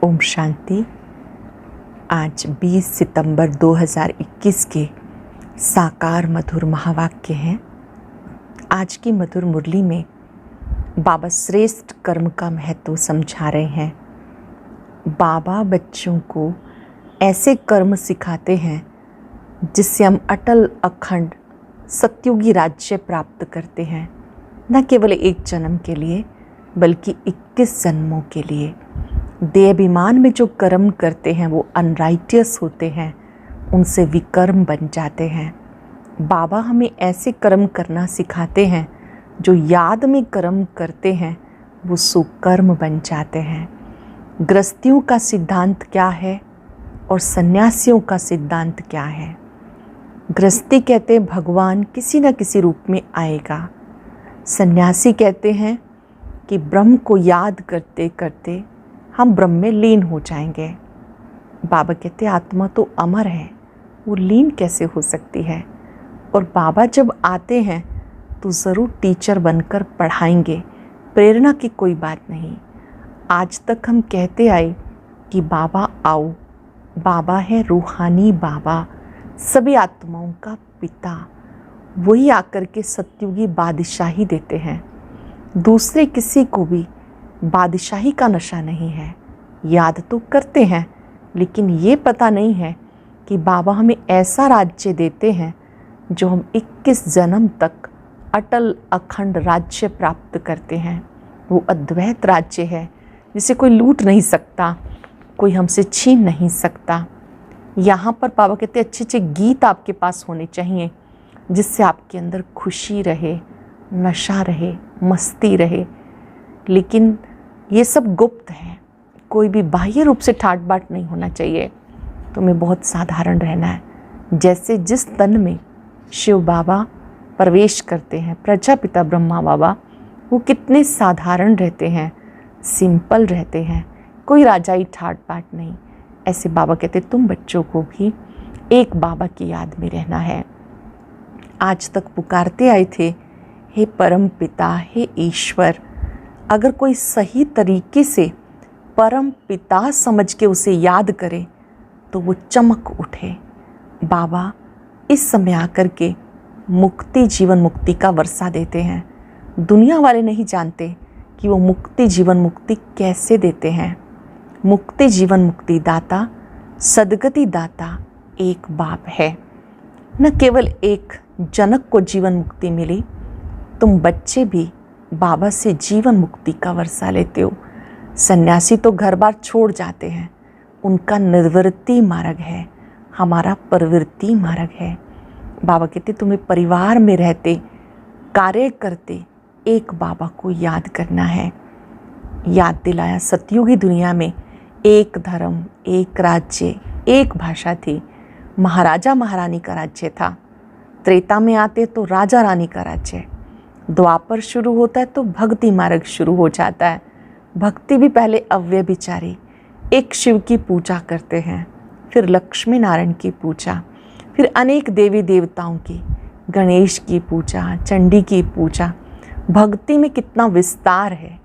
ओम शांति। आज 20 सितंबर 2021 के साकार मधुर महावाक्य हैं। आज की मधुर मुरली में बाबा श्रेष्ठ कर्म का महत्व समझा रहे हैं। बाबा बच्चों को ऐसे कर्म सिखाते हैं जिससे हम अटल अखंड सत्युगी राज्य प्राप्त करते हैं, न केवल एक जन्म के लिए बल्कि 21 जन्मों के लिए। देहाभिमान में जो कर्म करते हैं वो अनराइटियस होते हैं, उनसे विकर्म बन जाते हैं। बाबा हमें ऐसे कर्म करना सिखाते हैं जो याद में कर्म करते हैं वो सुकर्म बन जाते हैं। गृहस्थियों का सिद्धांत क्या है और सन्यासियों का सिद्धांत क्या है? गृहस्थी कहते हैं भगवान किसी न किसी रूप में आएगा। सन्यासी कहते हैं कि ब्रह्म को याद करते करते हम ब्रह्म में लीन हो जाएंगे। बाबा कहते आत्मा तो अमर है, वो लीन कैसे हो सकती है? और बाबा जब आते हैं तो ज़रूर टीचर बनकर पढ़ाएंगे, प्रेरणा की कोई बात नहीं। आज तक हम कहते आए कि बाबा आओ, बाबा है रूहानी बाबा, सभी आत्माओं का पिता। वही आकर के सत्युगी बादशाही देते हैं। दूसरे किसी को भी बादशाही का नशा नहीं है। याद तो करते हैं लेकिन ये पता नहीं है कि बाबा हमें ऐसा राज्य देते हैं जो हम 21 जन्म तक अटल अखंड राज्य प्राप्त करते हैं। वो अद्वैत राज्य है जिसे कोई लूट नहीं सकता, कोई हमसे छीन नहीं सकता। यहाँ पर बाबा कहते अच्छे अच्छे गीत आपके पास होने चाहिए जिससे आपके अंदर खुशी रहे, नशा रहे, मस्ती रहे। लेकिन ये सब गुप्त है, कोई भी बाह्य रूप से ठाट बाट नहीं होना चाहिए। तुम्हें बहुत साधारण रहना है। जैसे जिस तन में शिव बाबा प्रवेश करते हैं, प्रजापिता ब्रह्मा बाबा, वो कितने साधारण रहते हैं, सिंपल रहते हैं, कोई राजाई ठाट बाट नहीं। ऐसे बाबा कहते तुम बच्चों को भी एक बाबा की याद में रहना है। आज तक पुकारते आए थे, हे परम पिता, हे ईश्वर। अगर कोई सही तरीके से परम पिता समझ के उसे याद करे तो वो चमक उठे। बाबा इस समय आकर के मुक्ति, जीवन मुक्ति का वर्षा देते हैं। दुनिया वाले नहीं जानते कि वो मुक्ति, जीवन मुक्ति कैसे देते हैं। मुक्ति, जीवन मुक्ति दाता, सदगति दाता एक बाप है। न केवल एक जनक को जीवन मुक्ति मिली, तुम बच्चे भी बाबा से जीवन मुक्ति का वर्षा लेते हो। सन्यासी तो घर बार छोड़ जाते हैं, उनका निर्वृत्ति मार्ग है, हमारा प्रवृत्ति मार्ग है। बाबा कहते तुम्हें परिवार में रहते, कार्य करते एक बाबा को याद करना है। याद दिलाया सतयुगी दुनिया में एक धर्म, एक राज्य, एक भाषा थी। महाराजा महारानी का राज्य था। त्रेता में आते तो राजा रानी का राज्य। द्वापर शुरू होता है तो भक्ति मार्ग शुरू हो जाता है। भक्ति भी पहले अव्यभिचारी, एक शिव की पूजा करते हैं, फिर लक्ष्मी नारायण की पूजा, फिर अनेक देवी देवताओं की, गणेश की पूजा, चंडी की पूजा। भक्ति में कितना विस्तार है,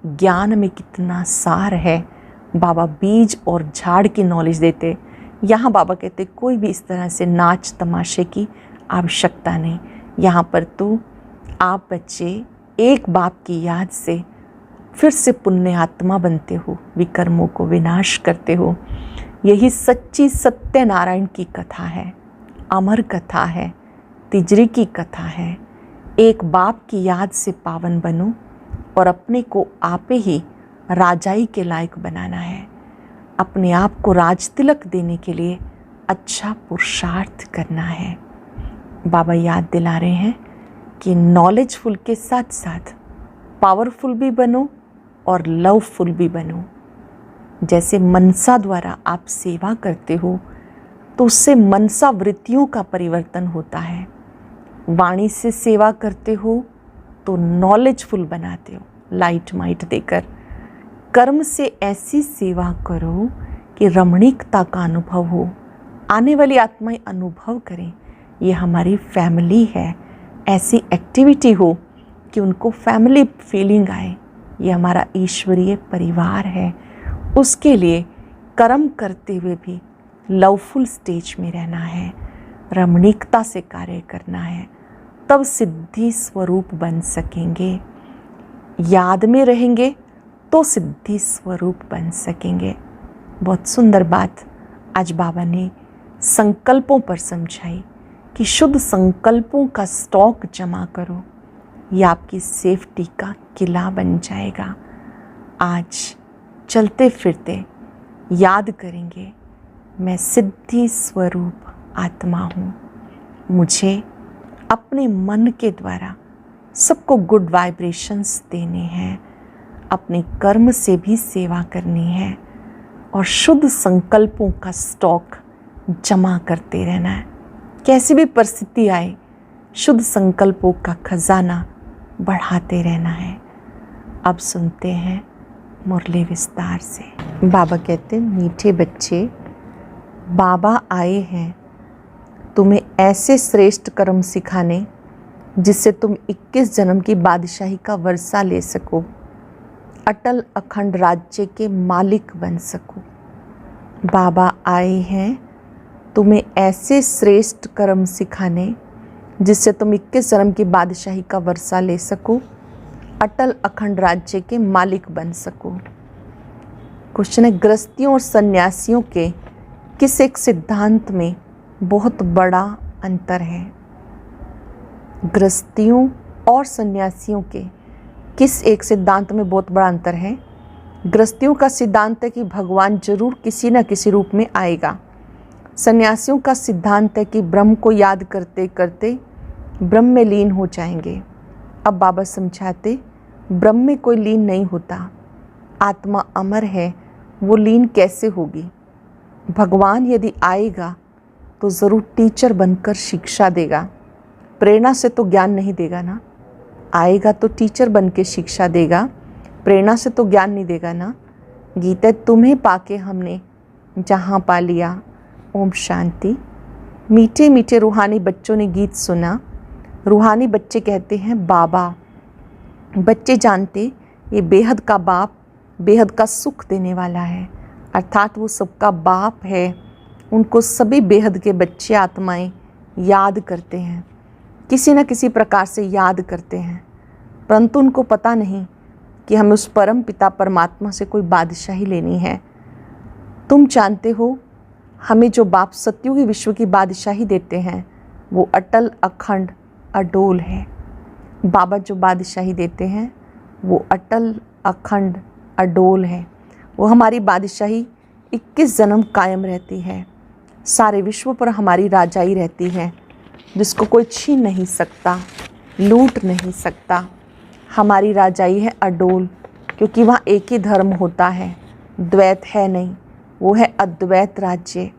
ज्ञान में कितना सार है। बाबा बीज और झाड़ की नॉलेज देते। यहाँ बाबा कहते कोई भी इस तरह से नाच तमाशे की आवश्यकता नहीं। यहाँ पर तो आप बच्चे एक बाप की याद से फिर से पुण्य आत्मा बनते हो, विकर्मों को विनाश करते हो। यही सच्ची सत्यनारायण की कथा है, अमर कथा है, तिजरी की कथा है। एक बाप की याद से पावन बनो और अपने को आपे ही राजाई के लायक बनाना है। अपने आप को राज तिलक देने के लिए अच्छा पुरुषार्थ करना है। बाबा याद दिला रहे हैं कि नॉलेजफुल के साथ साथ पावरफुल भी बनो और लवफुल भी बनो। जैसे मनसा द्वारा आप सेवा करते हो तो उससे मनसा वृत्तियों का परिवर्तन होता है। वाणी से सेवा करते हो तो नॉलेजफुल बनाते हो, लाइट माइट देकर। कर्म से ऐसी सेवा करो कि रमणीकता का अनुभव हो, आने वाली आत्माएं अनुभव करें ये हमारी फैमिली है। ऐसी एक्टिविटी हो कि उनको फैमिली फीलिंग आए, ये हमारा ईश्वरीय परिवार है। उसके लिए कर्म करते हुए भी लवफुल स्टेज में रहना है, रमणीकता से कार्य करना है, तब सिद्धि स्वरूप बन सकेंगे। याद में रहेंगे तो सिद्धि स्वरूप बन सकेंगे। बहुत सुंदर बात आज बाबा ने संकल्पों पर समझाई कि शुद्ध संकल्पों का स्टॉक जमा करो, ये आपकी सेफ्टी का किला बन जाएगा। आज चलते फिरते याद करेंगे, मैं सिद्धि स्वरूप आत्मा हूँ। मुझे अपने मन के द्वारा सबको गुड वाइब्रेशंस देने हैं, अपने कर्म से भी सेवा करनी है और शुद्ध संकल्पों का स्टॉक जमा करते रहना है। कैसी भी परिस्थिति आए, शुद्ध संकल्पों का खजाना बढ़ाते रहना है। अब सुनते हैं मुरली विस्तार से। बाबा कहते हैं, मीठे बच्चे, बाबा आए हैं तुम्हें ऐसे श्रेष्ठ कर्म सिखाने जिससे तुम 21 जन्म की बादशाही का वर्षा ले सको, अटल अखंड राज्य के मालिक बन सको। बाबा आए हैं तुम्हें ऐसे श्रेष्ठ कर्म सिखाने जिससे तुम 21 जन्म की बादशाही का वर्षा ले सको, अटल अखंड राज्य के मालिक बन सको। क्वेश्चन है, गृहस्थियों और सन्यासियों के किस एक सिद्धांत में बहुत बड़ा अंतर है? गृहस्थियों और सन्यासियों के किस एक सिद्धांत में बहुत बड़ा अंतर है? गृहस्थियों का सिद्धांत है कि भगवान जरूर किसी न किसी रूप में आएगा। सन्यासियों का सिद्धांत है कि ब्रह्म को याद करते करते ब्रह्म में लीन हो जाएंगे। अब बाबा समझाते, ब्रह्म में कोई लीन नहीं होता, आत्मा अमर है, वो लीन कैसे होगी? भगवान यदि आएगा तो ज़रूर टीचर बनकर शिक्षा देगा, प्रेरणा से तो ज्ञान नहीं देगा ना। आएगा तो टीचर बन के शिक्षा देगा, प्रेरणा से तो ज्ञान नहीं देगा ना। गीता तुम्हें पाके हमने जहाँ पा लिया। ओम शांति। मीठे मीठे रूहानी बच्चों ने गीत सुना। रूहानी बच्चे कहते हैं बाबा। बच्चे जानते ये बेहद का बाप बेहद का सुख देने वाला है, अर्थात वो सबका बाप है। उनको सभी बेहद के बच्चे आत्माएं याद करते हैं, किसी न किसी प्रकार से याद करते हैं, परंतु उनको पता नहीं कि हमें उस परम पिता परमात्मा से कोई बादशाही लेनी है। तुम जानते हो हमें जो बाप सत्युगी विश्व की बादशाही देते हैं वो अटल अखंड अडोल है। बाबा जो बादशाही देते हैं वो अटल अखंड अडोल है। वो हमारी बादशाही 21 जन्म कायम रहती है। सारे विश्व पर हमारी राजाई रहती है, जिसको कोई छीन नहीं सकता, लूट नहीं सकता। हमारी राजाई है अडोल, क्योंकि वहाँ एक ही धर्म होता है, द्वैत है नहीं, वो है अद्वैत राज्य।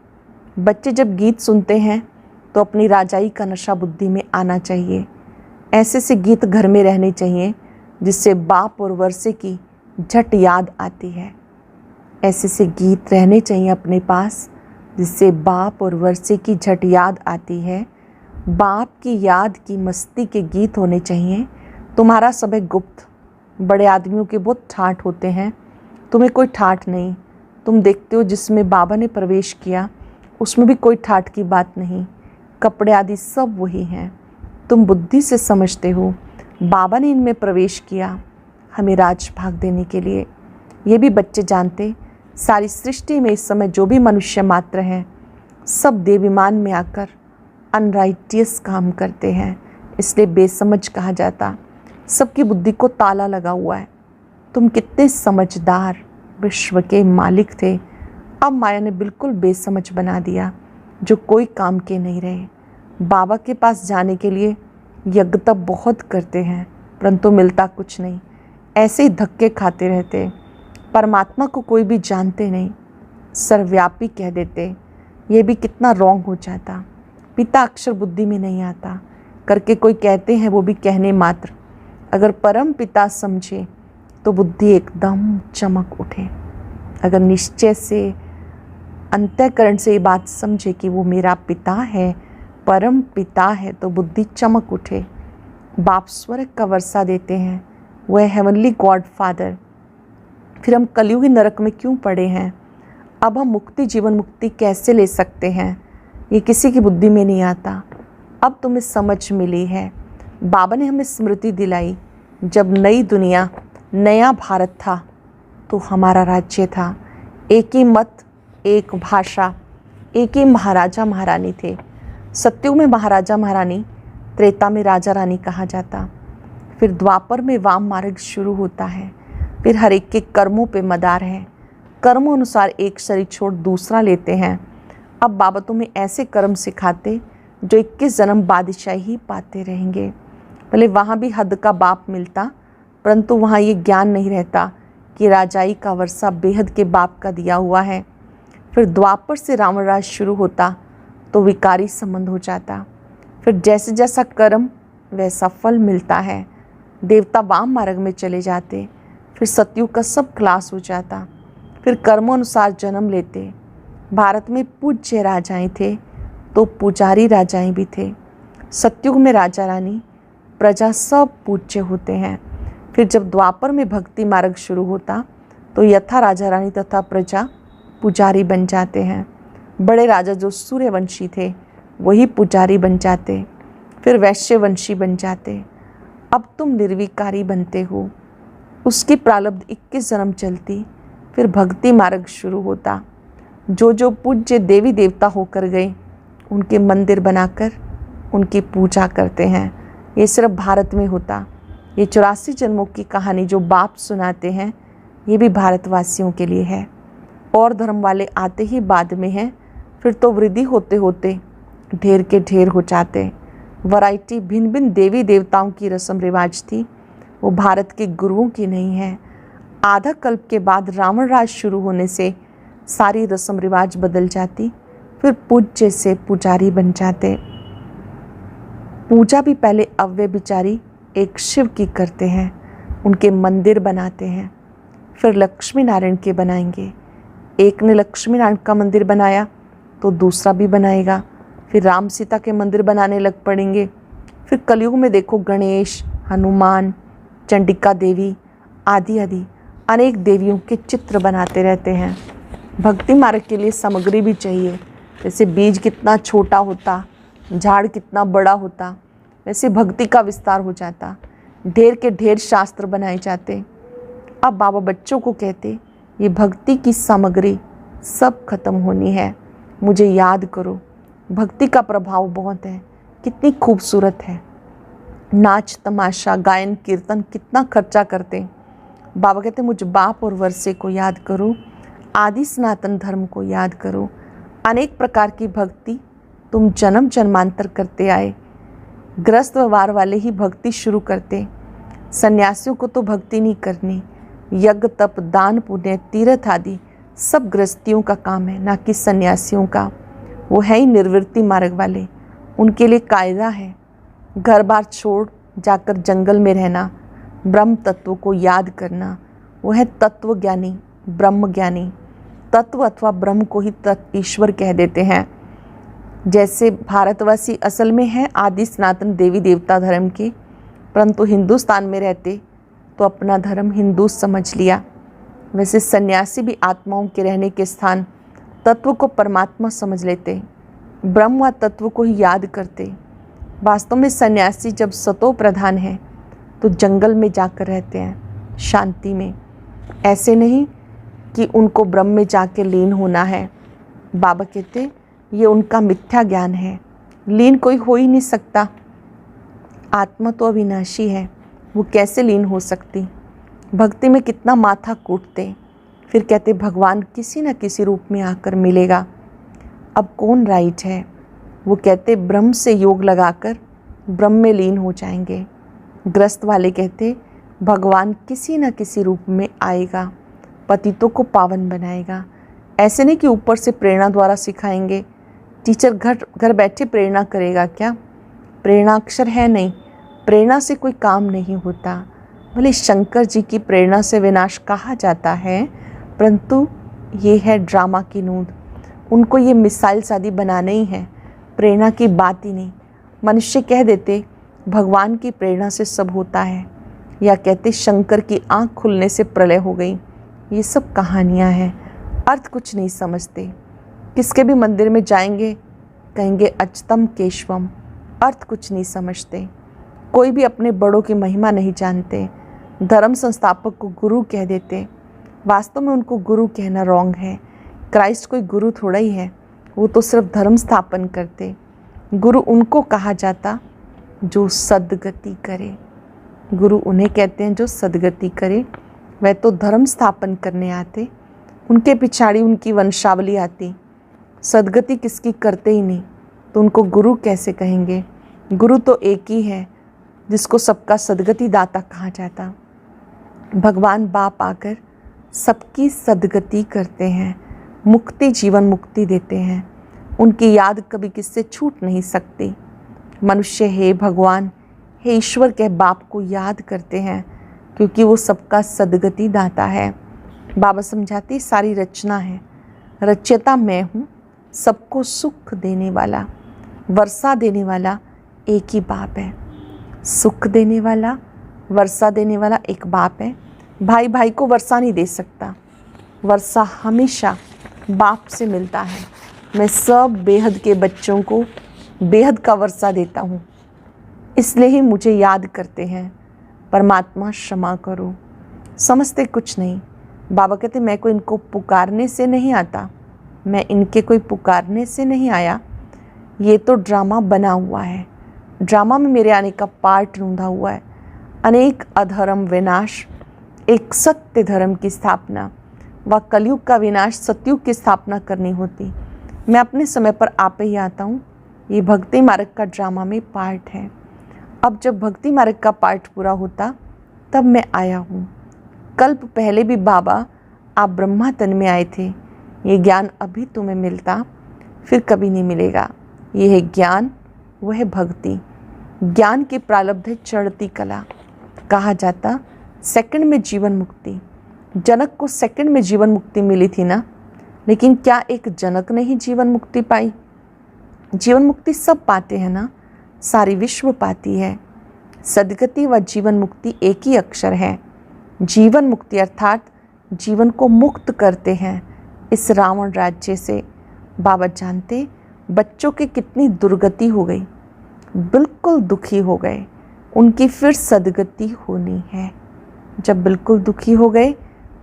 बच्चे जब गीत सुनते हैं तो अपनी राजाई का नशा बुद्धि में आना चाहिए। ऐसे से गीत घर में रहने चाहिए जिससे बाप और वर्षे की झट याद आती है। ऐसे से गीत रहने चाहिए अपने पास जिससे बाप और वर्षे की झट याद आती है। बाप की याद की मस्ती के गीत होने चाहिए। तुम्हारा सब है गुप्त। बड़े आदमियों के बहुत ठाठ होते हैं, तुम्हें कोई ठाठ नहीं। तुम देखते हो जिसमें बाबा ने प्रवेश किया उसमें भी कोई ठाठ की बात नहीं, कपड़े आदि सब वही हैं। तुम बुद्धि से समझते हो बाबा ने इनमें प्रवेश किया हमें राज भाग देने के लिए। ये भी बच्चे जानते, सारी सृष्टि में इस समय जो भी मनुष्य मात्र हैं सब देवीमान में आकर अनराइटियस काम करते हैं, इसलिए बेसमझ कहा जाता। सबकी बुद्धि को ताला लगा हुआ है। तुम कितने समझदार विश्व के मालिक थे, अब माया ने बिल्कुल बेसमझ बना दिया, जो कोई काम के नहीं रहे। बाबा के पास जाने के लिए यज्ञ तप बहुत करते हैं परंतु मिलता कुछ नहीं, ऐसे ही धक्के खाते रहते। परमात्मा को कोई भी जानते नहीं, सर्वव्यापी कह देते, ये भी कितना रॉन्ग हो जाता। पिता अक्षर बुद्धि में नहीं आता करके कोई कहते हैं, वो भी कहने मात्र। अगर परम पिता समझे तो बुद्धि एकदम चमक उठे। अगर निश्चय से अंतःकरण से ये बात समझे कि वो मेरा पिता है, परम पिता है, तो बुद्धि चमक उठे। बाप स्वर्ग का वर्षा देते हैं, वह हेवनली गॉड फादर फिर हम कलयुगी नरक में क्यों पड़े हैं? अब हम मुक्ति, जीवन मुक्ति कैसे ले सकते हैं? ये किसी की बुद्धि में नहीं आता। अब तुम्हें समझ मिली है। बाबा ने हमें स्मृति दिलाई, जब नई दुनिया, नया भारत था तो हमारा राज्य था। एक ही मत, एक भाषा, एक ही महाराजा महारानी थे। सतयुग में महाराजा महारानी, त्रेता में राजा रानी कहा जाता। फिर द्वापर में वाम मार्ग शुरू होता है। फिर हर एक के कर्मों पे मदार है। कर्मों अनुसार एक शरीर छोड़ दूसरा लेते हैं। अब बाबा तुम्हें ऐसे कर्म सिखाते जो 21 जन्म बादशाही ही पाते रहेंगे। भले वहाँ भी हद का बाप मिलता, परंतु वहाँ ये ज्ञान नहीं रहता कि राजाई का वर्षा बेहद के बाप का दिया हुआ है। फिर द्वापर से रावण राज शुरू होता तो विकारी संबंध हो जाता। फिर जैसे जैसा कर्म वैसा फल मिलता है। देवता वाम मार्ग में चले जाते। फिर सतयुग का सब क्लास हो जाता। फिर कर्मों अनुसार जन्म लेते। भारत में पूज्य राजाएं थे तो पुजारी राजाएं भी थे। सतयुग में राजा रानी, प्रजा सब पूज्य होते हैं। फिर जब द्वापर में भक्ति मार्ग शुरू होता तो यथा राजा रानी तथा प्रजा पुजारी बन जाते हैं। बड़े राजा जो सूर्यवंशी थे वही पुजारी बन जाते। फिर वैश्यवंशी बन जाते। अब तुम निर्विकारी बनते हो। उसकी प्रारब्ध 21 जन्म चलती। फिर भक्ति मार्ग शुरू होता। जो जो पूज्य देवी देवता होकर गए उनके मंदिर बनाकर उनकी पूजा करते हैं। ये सिर्फ भारत में होता। ये 84 जन्मों की कहानी जो बाप सुनाते हैं ये भी भारतवासियों के लिए है। और धर्म वाले आते ही बाद में हैं। फिर तो वृद्धि होते होते ढेर के ढेर हो जाते। वैरायटी, भिन्न भिन्न देवी देवताओं की रस्म रिवाज थी, वो भारत के गुरुओं की नहीं है। आधा कल्प के बाद रावण राज शुरू होने से सारी रस्म रिवाज बदल जाती। फिर पूज्य से पुजारी बन जाते। पूजा भी पहले अव्यय बिचारी एक शिव की करते हैं, उनके मंदिर बनाते हैं। फिर लक्ष्मी नारायण के बनाएंगे। एक ने लक्ष्मी नारायण का मंदिर बनाया तो दूसरा भी बनाएगा। फिर राम सीता के मंदिर बनाने लग पड़ेंगे। फिर कलयुग में देखो गणेश, हनुमान, चंडिका देवी आदि आदि अनेक देवियों के चित्र बनाते रहते हैं। भक्ति मार्ग के लिए सामग्री भी चाहिए। जैसे बीज कितना छोटा होता, झाड़ कितना बड़ा होता, वैसे भक्ति का विस्तार हो जाता। ढेर के ढेर शास्त्र बनाए जाते। अब बाबा बच्चों को कहते, ये भक्ति की सामग्री सब खत्म होनी है, मुझे याद करो। भक्ति का प्रभाव बहुत है, कितनी खूबसूरत है। नाच तमाशा, गायन, कीर्तन कितना खर्चा करते। बाबा कहते मुझ बाप और वर्षे को याद करो, आदि सनातन धर्म को याद करो। अनेक प्रकार की भक्ति तुम जन्म जन्मांतर करते आए। गृहस्थ व्यवहार वाले ही भक्ति शुरू करते। सन्यासियों को तो भक्ति नहीं करनी। यज्ञ, तप, दान, पुण्य, तीर्थ आदि सब गृहस्थियों का काम है, ना कि सन्यासियों का। वो है ही निर्वृत्ति मार्ग वाले, उनके लिए कायदा है। घर बार छोड़ जाकर जंगल में रहना, ब्रह्म तत्व को याद करना, वो है तत्व ज्ञानी, ब्रह्म ज्ञानी। तत्व अथवा ब्रह्म को ही ईश्वर कह देते हैं। जैसे भारतवासी असल में हैं आदि सनातन देवी देवता धर्म के, परंतु हिंदुस्तान में रहते तो अपना धर्म हिंदू समझ लिया। वैसे सन्यासी भी आत्माओं के रहने के स्थान तत्व को परमात्मा समझ लेते, ब्रह्म व तत्व को ही याद करते। वास्तव में सन्यासी जब सतो प्रधान है तो जंगल में जाकर रहते हैं, शांति में। ऐसे नहीं कि उनको ब्रह्म में जाकर लीन होना है। बाबा कहते ये उनका मिथ्या ज्ञान है। लीन कोई हो ही नहीं सकता। आत्मा तो अविनाशी है, वो कैसे लीन हो सकती। भक्ति में कितना माथा कूटते, फिर कहते भगवान किसी न किसी रूप में आकर मिलेगा। अब कौन राइट है? वो कहते ब्रह्म से योग लगाकर ब्रह्म में लीन हो जाएंगे। ग्रस्त वाले कहते भगवान किसी न किसी रूप में आएगा, पतितों को पावन बनाएगा। ऐसे नहीं कि ऊपर से प्रेरणा द्वारा सिखाएंगे। टीचर घर बैठे प्रेरणा करेगा क्या? प्रेरणा अक्षर है नहीं, प्रेरणा से कोई काम नहीं होता। भले शंकर जी की प्रेरणा से विनाश कहा जाता है, परंतु ये है ड्रामा की नूंद। उनको ये मिसाइल शादी बनाने ही है, प्रेरणा की बात ही नहीं। मनुष्य कह देते भगवान की प्रेरणा से सब होता है, या कहते शंकर की आँख खुलने से प्रलय हो गई। ये सब कहानियाँ हैं, अर्थ कुछ नहीं समझते। किसके भी मंदिर में जाएंगे कहेंगे अच्युतम केशवम, अर्थ कुछ नहीं समझते। कोई भी अपने बड़ों की महिमा नहीं जानते। धर्म संस्थापक को गुरु कह देते, वास्तव में उनको गुरु कहना रॉन्ग है। क्राइस्ट कोई गुरु थोड़ा ही है, वो तो सिर्फ धर्म स्थापन करते। गुरु उनको कहा जाता जो सद्गति करे। गुरु उन्हें कहते हैं जो सद्गति करे। वह तो धर्म स्थापन करने आते, उनके पिछाड़ी उनकी वंशावली आती। सद्गति किसकी करते ही नहीं तो उनको गुरु कैसे कहेंगे। गुरु तो एक ही है जिसको सबका सद्गति दाता कहा जाता। भगवान बाप आकर सबकी सद्गति करते हैं, मुक्ति जीवन मुक्ति देते हैं। उनकी याद कभी किससे छूट नहीं सकती। मनुष्य हे भगवान हे ईश्वर के बाप को याद करते हैं क्योंकि वो सबका सद्गति दाता है। बाबा समझाते सारी रचना है, रचयिता मैं हूँ, सबको सुख देने वाला, वर्षा देने वाला एक ही बाप है। सुख देने वाला, वर्षा देने वाला एक बाप है। भाई भाई को वर्षा नहीं दे सकता, वर्षा हमेशा बाप से मिलता है। मैं सब बेहद के बच्चों को बेहद का वर्षा देता हूँ, इसलिए ही मुझे याद करते हैं। परमात्मा क्षमा करो। समझते कुछ नहीं। बाबा कहते मैं कोई इनको पुकारने से नहीं आता, मैं इनके कोई पुकारने से नहीं आया। ये तो ड्रामा बना हुआ है, ड्रामा में मेरे आने का पार्ट ढूंढा हुआ है। अनेक अधर्म विनाश, एक सत्य धर्म की स्थापना, व कलयुग का विनाश सतयुग की स्थापना करनी होती। मैं अपने समय पर आप ही आता हूँ। ये भक्ति मार्ग का ड्रामा में पार्ट है। अब जब भक्ति मार्ग का पार्ट पूरा होता तब मैं आया हूँ। कल्प पहले भी बाबा आप ब्रह्मा तन में आए थे। ये ज्ञान अभी तुम्हें मिलता, फिर कभी नहीं मिलेगा। ये है ज्ञान, वह है भक्ति। ज्ञान की प्रारब्ध है चढ़ती कला। कहा जाता सेकंड में जीवन मुक्ति। जनक को सेकंड में जीवन मुक्ति मिली थी ना, लेकिन क्या एक जनक ने ही जीवन मुक्ति पाई? जीवन मुक्ति सब पाते हैं ना, सारी विश्व पाती है। सद्गति व जीवन मुक्ति एक ही अक्षर है। जीवन मुक्ति अर्थात जीवन को मुक्त करते हैं इस रावण राज्य से। बाबा जानते बच्चों की कितनी दुर्गति हो गई, बिल्कुल दुखी हो गए। उनकी फिर सद्गति होनी है। जब बिल्कुल दुखी हो गए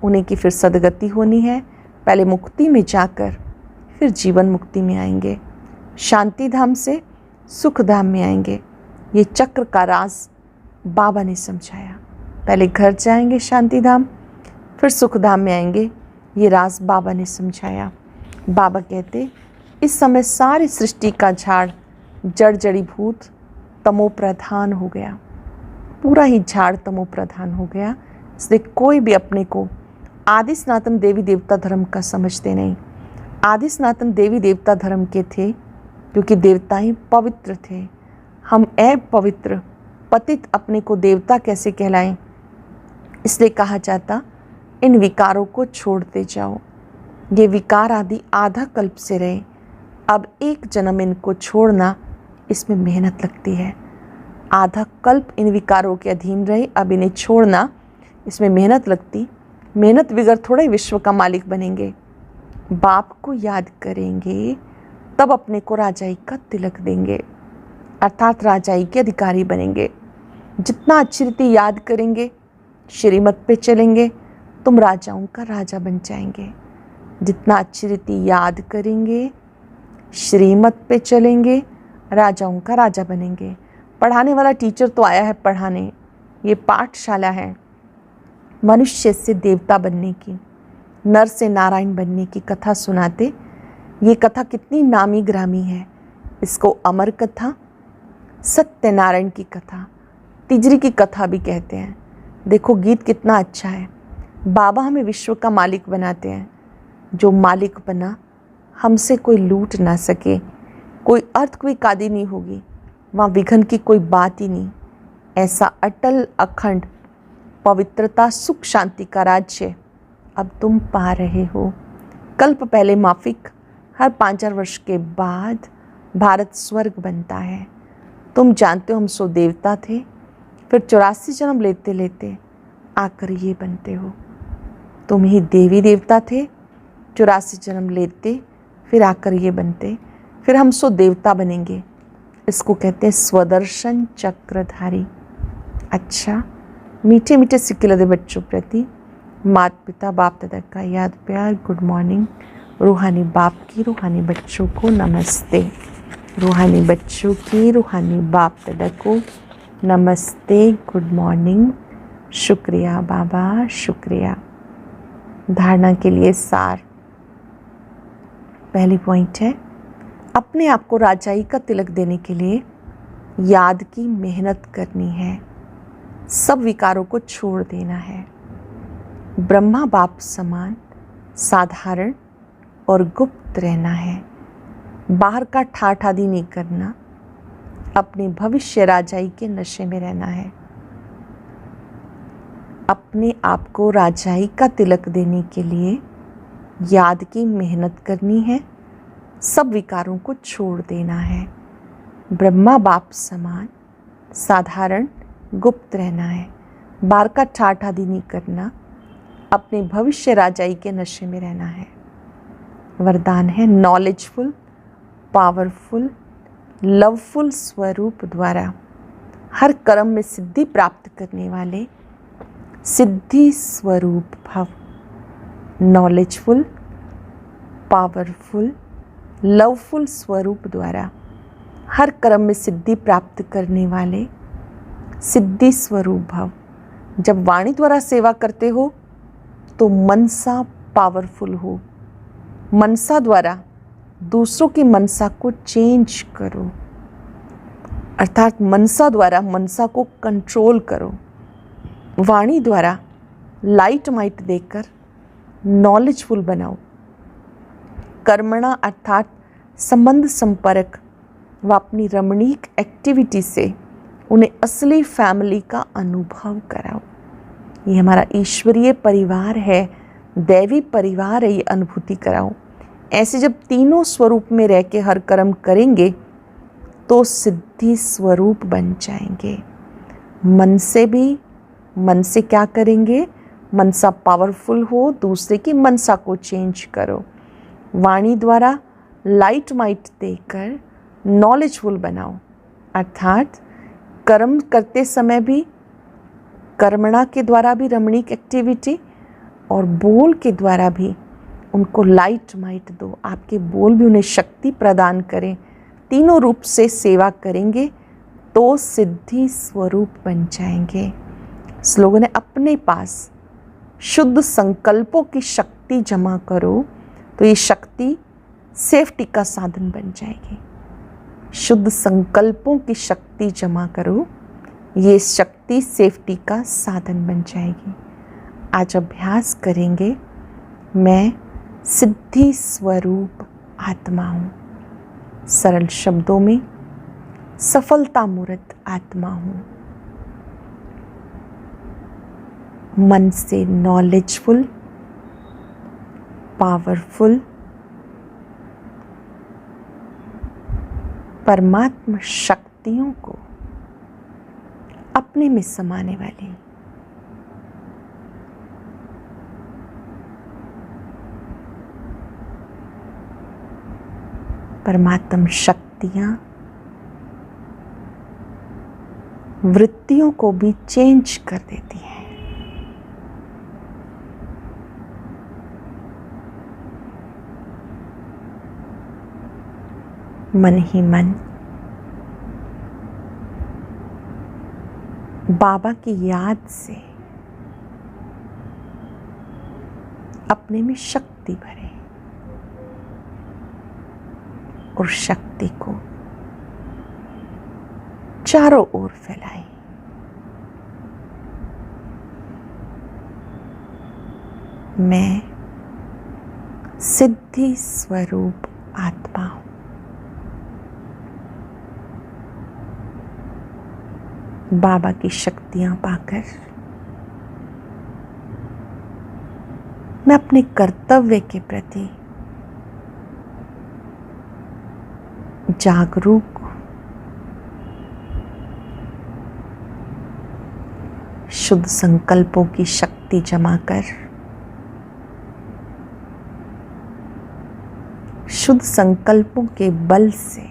उन्हें की फिर सद्गति होनी है। पहले मुक्ति में जाकर फिर जीवन मुक्ति में आएंगे, शांति धाम से सुख धाम में आएंगे। ये चक्र का राज बाबा ने समझाया। पहले घर जाएंगे शांति धाम, फिर सुख धाम में आएंगे। ये राज बाबा ने समझाया। बाबा कहते इस समय सारी सृष्टि का झाड़ जड़ जड़ीभूत तमो प्रधान हो गया। पूरा ही झाड़ तमो प्रधान हो गया। इसलिए कोई भी अपने को आदि सनातन देवी देवता धर्म का समझते नहीं। आदि सनातन देवी देवता धर्म के थे क्योंकि देवता ही पवित्र थे। हम अपवित्र पतित अपने को देवता कैसे कहलाएं? इसलिए कहा जाता इन विकारों को छोड़ते जाओ। ये विकार आदि आधा कल्प से रहे, अब एक जन्म इनको छोड़ना, इसमें मेहनत लगती है। आधा कल्प इन विकारों के अधीन रहे, अब इन्हें छोड़ना, इसमें मेहनत लगती। मेहनत बगैर थोड़ा ही विश्व का मालिक बनेंगे। बाप को याद करेंगे तब अपने को राजाई का तिलक देंगे, अर्थात राजाई के अधिकारी बनेंगे। जितना अच्छी रीति याद करेंगे, श्रीमत पे चलेंगे, तुम राजाओं का राजा बन जाएंगे। जितना अच्छी रीति याद करेंगे, श्रीमत पे चलेंगे, राजाओं का राजा बनेंगे। पढ़ाने वाला टीचर तो आया है पढ़ाने, ये पाठशाला है मनुष्य से देवता बनने की, नर से नारायण बनने की कथा सुनाते। ये कथा कितनी नामी ग्रामी है। इसको अमर कथा, सत्यनारायण की कथा, तिजरी की कथा भी कहते हैं। देखो गीत कितना अच्छा है। बाबा हमें विश्व का मालिक बनाते हैं। जो मालिक बना हमसे कोई लूट ना सके, कोई अर्थक्वेक आदि नहीं होगी, वहाँ विघन की कोई बात ही नहीं। ऐसा अटल अखंड पवित्रता सुख शांति का राज्य अब तुम पा रहे हो। कल्प पहले माफिक, हर 5,000 वर्ष के बाद भारत स्वर्ग बनता है। तुम जानते हो हम 100 देवता थे, फिर 84 जन्म लेते लेते आकर ये बनते हो। तुम ही देवी देवता थे, 84 जन्म लेते फिर आकर ये बनते, फिर हम सो देवता बनेंगे। इसको कहते हैं स्वदर्शन चक्रधारी। अच्छा, मीठे मीठे सिक्के लदे बच्चों प्रति माता पिता बाप दादा का याद प्यार गुड मॉर्निंग। रूहानी बाप की रूहानी बच्चों को नमस्ते। रूहानी बच्चों की रूहानी बाप दादा को नमस्ते, गुड मॉर्निंग। शुक्रिया बाबा, शुक्रिया। धारणा के लिए सार। पहली पॉइंट है, अपने आप को राजाई का तिलक देने के लिए याद की मेहनत करनी है, सब विकारों को छोड़ देना है। ब्रह्मा बाप समान साधारण और गुप्त रहना है, बाहर का ठाठादी नहीं करना, अपने भविष्य राजाई के नशे में रहना है। अपने आप को राजाई का तिलक देने के लिए याद की मेहनत करनी है, सब विकारों को छोड़ देना है। ब्रह्मा बाप समान साधारण गुप्त रहना है, बाहर का ठाठादी नहीं करना, अपने भविष्य राजाई के नशे में रहना है। वरदान है, नॉलेजफुल, पावरफुल, लवफुल स्वरूप द्वारा हर कर्म में सिद्धि प्राप्त करने वाले सिद्धि स्वरूप भव। नॉलेजफुल, पावरफुल, लवफुल स्वरूप द्वारा हर कर्म में सिद्धि प्राप्त करने वाले सिद्धि स्वरूप भव। जब वाणी द्वारा सेवा करते हो तो मनसा पावरफुल हो, मनसा द्वारा दूसरों की मनसा को चेंज करो, अर्थात मनसा द्वारा मनसा को कंट्रोल करो। वाणी द्वारा लाइट माइट देकर नॉलेजफुल बनाओ। कर्मणा अर्थात संबंध संपर्क व अपनी रमणीक एक्टिविटी से उन्हें असली फैमिली का अनुभव कराओ। ये हमारा ईश्वरीय परिवार है, दैवी परिवार है, ये अनुभूति कराओ। ऐसे जब तीनों स्वरूप में रह के हर कर्म करेंगे तो सिद्धि स्वरूप बन जाएंगे। मन से भी, मन से क्या करेंगे? मनसा पावरफुल हो, दूसरे की मनसा को चेंज करो। वाणी द्वारा लाइट माइट देकर नॉलेजफुल बनाओ, अर्थात कर्म करते समय भी कर्मणा के द्वारा भी रमणीक एक्टिविटी और बोल के द्वारा भी उनको लाइट माइट दो। आपके बोल भी उन्हें शक्ति प्रदान करें। तीनों रूप से सेवा करेंगे तो सिद्धि स्वरूप बन जाएंगे। स्लोगन है, अपने पास शुद्ध संकल्पों की शक्ति जमा करो तो ये शक्ति सेफ्टी का साधन बन जाएगी। शुद्ध संकल्पों की शक्ति जमा करो, ये शक्ति सेफ्टी का साधन बन जाएगी। आज अभ्यास करेंगे, मैं सिद्धि स्वरूप आत्मा हूँ। सरल शब्दों में, सफलता मूर्त आत्मा हूँ। मन से नॉलेजफुल, पावरफुल, परमात्मा शक्तियों को अपने में समाने वाली परमात्म शक्तियां वृत्तियों को भी चेंज कर देती हैं। मन ही मन बाबा की याद से अपने में शक्ति भरे और शक्ति को चारों ओर फैलाए। मैं सिद्धि स्वरूप आत्मा हूं। बाबा की शक्तियां पाकर मैं अपने कर्तव्य के प्रति जागरूक, शुद्ध संकल्पों की शक्ति जमा कर शुद्ध संकल्पों के बल से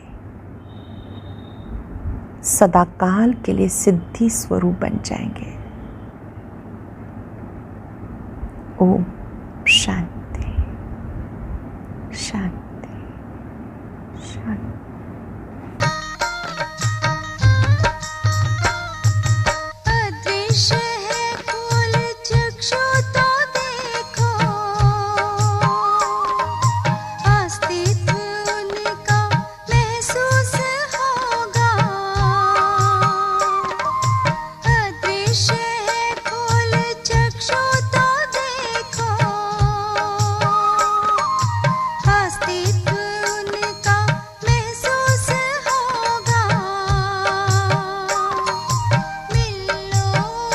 सदाकाल के लिए सिद्धि स्वरूप बन जाएंगे। ओम शांति शांति शांति। अदृश्य है फूल चक्षु तो देखो, अस्तित्व उनका महसूस होगा। अदृश्य है फूल चक्षु तो देखो, अस्तित्व उनका महसूस होगा। मिलो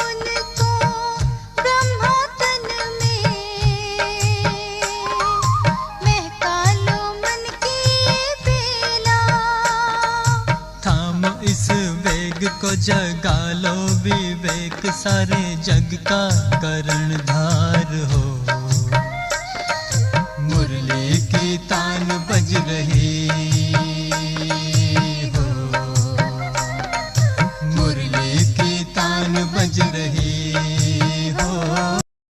उनको ब्रह्मोतन में, महका लो मन की बेला। थाम इस वेग को जगा लो विवेक, सारे जग का करणधार हो।